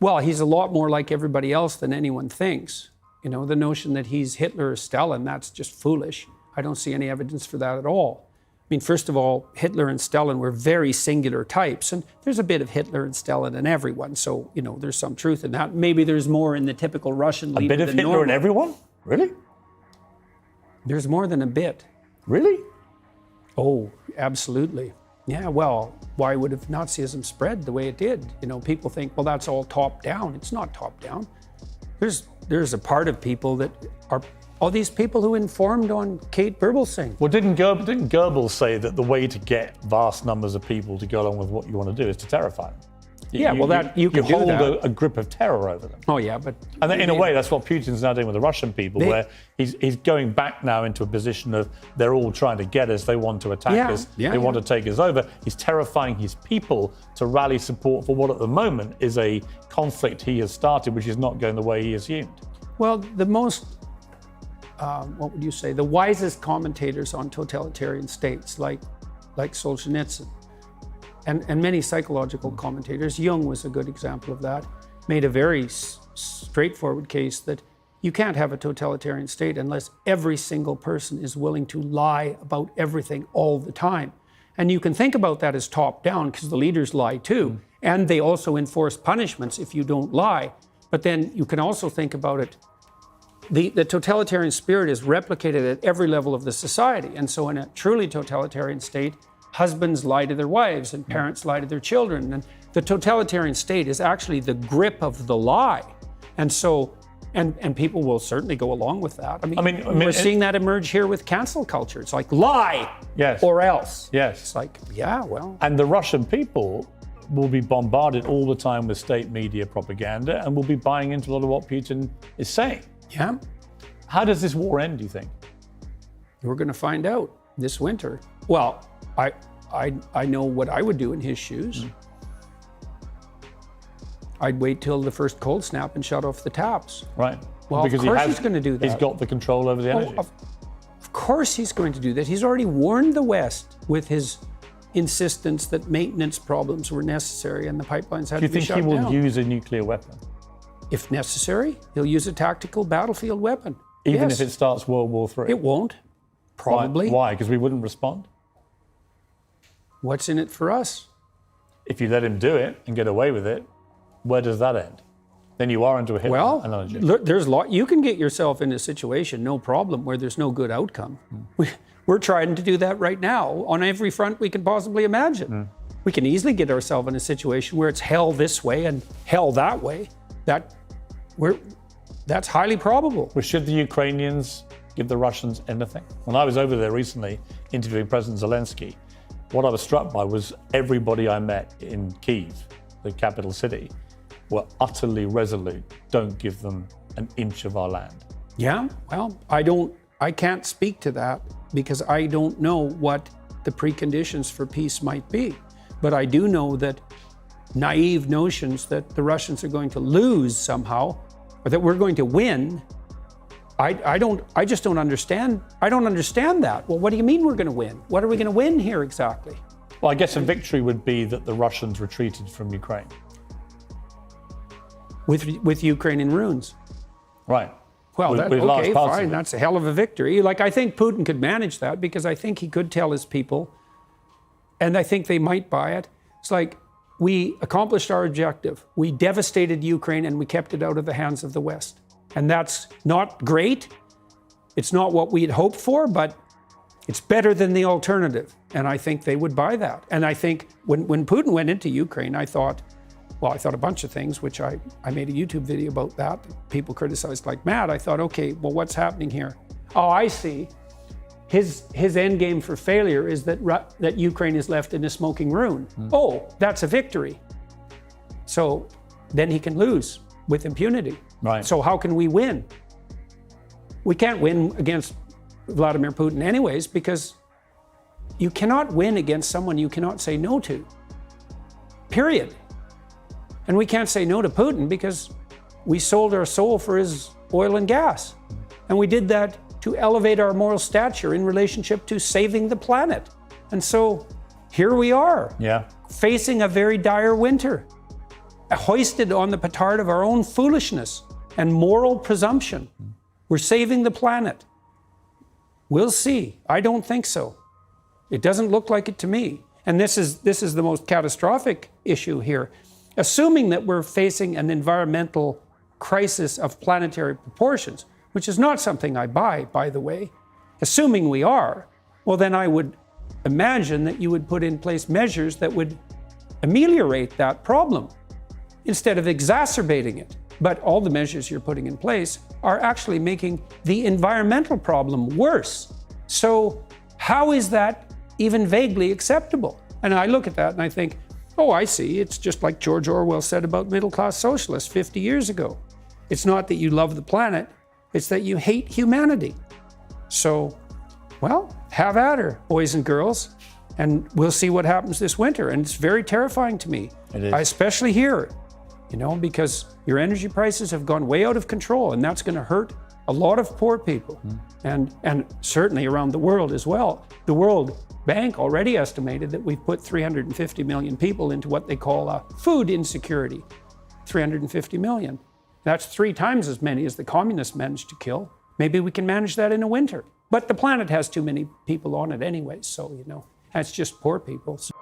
Well, he's a lot more like everybody else than anyone thinks. You know, the notion that he's Hitler or Stalin, that's just foolish. I don't see any evidence for that at all. I mean, first of all, Hitler and Stalin were very singular types, and there's a bit of Hitler and Stalin in everyone, so, you know, there's some truth in that. Maybe there's more in the typical Russian leader than normal. A bit of Hitler normal. in everyone? Really? There's more than a bit. Really? Oh, absolutely. Yeah, well, why would have Nazism spread the way it did? You know, people think, well, that's all top down. It's not top down. There's a part of people that are all these people who informed on Kate Berbelsing. Well, didn't Goebbels say that the way to get vast numbers of people to go along with what you want to do is to terrify them? You can do that. You hold a grip of terror over them. Oh yeah, but and in a way, that's what Putin's now doing with the Russian people, where he's going back now into a position of they're all trying to get us, they want to attack us, they want to take us over. He's terrifying his people to rally support for what at the moment is a conflict he has started, which is not going the way he assumed. Well, the most, what would you say, the wisest commentators on totalitarian states, like Solzhenitsyn, and many psychological commentators, Jung was a good example of that, made a very straightforward case that you can't have a totalitarian state unless every single person is willing to lie about everything all the time. And you can think about that as top down because the leaders lie too. And they also enforce punishments if you don't lie. But then you can also think about it, the totalitarian spirit is replicated at every level of the society. And so in a truly totalitarian state, husbands lie to their wives and parents lie to their children. And the totalitarian state is actually the grip of the lie. And so, and people will certainly go along with that. I mean we're seeing that emerge here with cancel culture. It's like lie or else. Yes. It's like, yeah, well. And the Russian people will be bombarded all the time with state media propaganda and will be buying into a lot of what Putin is saying. Yeah. How does this war end, do you think? We're going to find out this winter. Well, I know what I would do in his shoes. I'd wait till the first cold snap and shut off the taps. Right. Well, because of course he's going to do that. He's got the control over the energy. Of course he's going to do that. He's already warned the West with his insistence that maintenance problems were necessary and the pipelines had to be shut down. Do you think he will use a nuclear weapon? If necessary, he'll use a tactical battlefield weapon. Even if it starts World War III? It won't, probably. Why? Because we wouldn't respond? What's in it for us? If you let him do it and get away with it, where does that end? Then you are into a Hitler analogy. Look, you can get yourself in a situation, no problem, where there's no good outcome. We're trying to do that right now on every front we can possibly imagine. We can easily get ourselves in a situation where it's hell this way and hell that way. That's highly probable. Well, should the Ukrainians give the Russians anything? When I was over there recently interviewing President Zelensky, what I was struck by was everybody I met in Kyiv, the capital city, were utterly resolute. Don't give them an inch of our land. Yeah, well, I can't speak to that because I don't know what the preconditions for peace might be. But I do know that naive notions that the Russians are going to lose somehow, or that we're going to win, I just don't understand. I don't understand that. Well, what do you mean we're going to win? What are we going to win here exactly? Well, I guess a victory would be that the Russians retreated from Ukraine. With Ukrainian ruins. Right. Well, okay, fine, that's a hell of a victory. Like, I think Putin could manage that because I think he could tell his people, and I think they might buy it. It's like, we accomplished our objective. We devastated Ukraine and we kept it out of the hands of the West. And that's not great. It's not what we had hoped for, but it's better than the alternative. And I think they would buy that. And I think when Putin went into Ukraine, I thought a bunch of things, which I made a YouTube video about that. People criticized like mad. I thought, okay, well, what's happening here? Oh, I see. His end game for failure is that Ukraine is left in a smoking ruin. Oh, that's a victory. So then he can lose with impunity. Right. So how can we win? We can't win against Vladimir Putin anyways, because you cannot win against someone you cannot say no to. Period. And we can't say no to Putin because we sold our soul for his oil and gas. And we did that to elevate our moral stature in relationship to saving the planet. And so here we are, facing a very dire winter. hoisted on the petard of our own foolishness and moral presumption. We're saving the planet. We'll see. I don't think so. It doesn't look like it to me. And this is the most catastrophic issue here. Assuming that we're facing an environmental crisis of planetary proportions, which is not something I buy, by the way. Assuming we are, well, then I would imagine that you would put in place measures that would ameliorate that problem instead of exacerbating it. But all the measures you're putting in place are actually making the environmental problem worse. So how is that even vaguely acceptable? And I look at that and I think, oh, I see. It's just like George Orwell said about middle-class socialists 50 years ago. It's not that you love the planet, it's that you hate humanity. So, well, have at her, boys and girls, and we'll see what happens this winter. And it's very terrifying to me. It is. I especially hear it, because your energy prices have gone way out of control, and that's going to hurt a lot of poor people, and certainly around the world as well. The World Bank already estimated that we've put 350 million people into what they call food insecurity. 350 million. That's 3 times as many as the communists managed to kill. Maybe we can manage that in a winter. But the planet has too many people on it anyway, so, that's just poor people. So.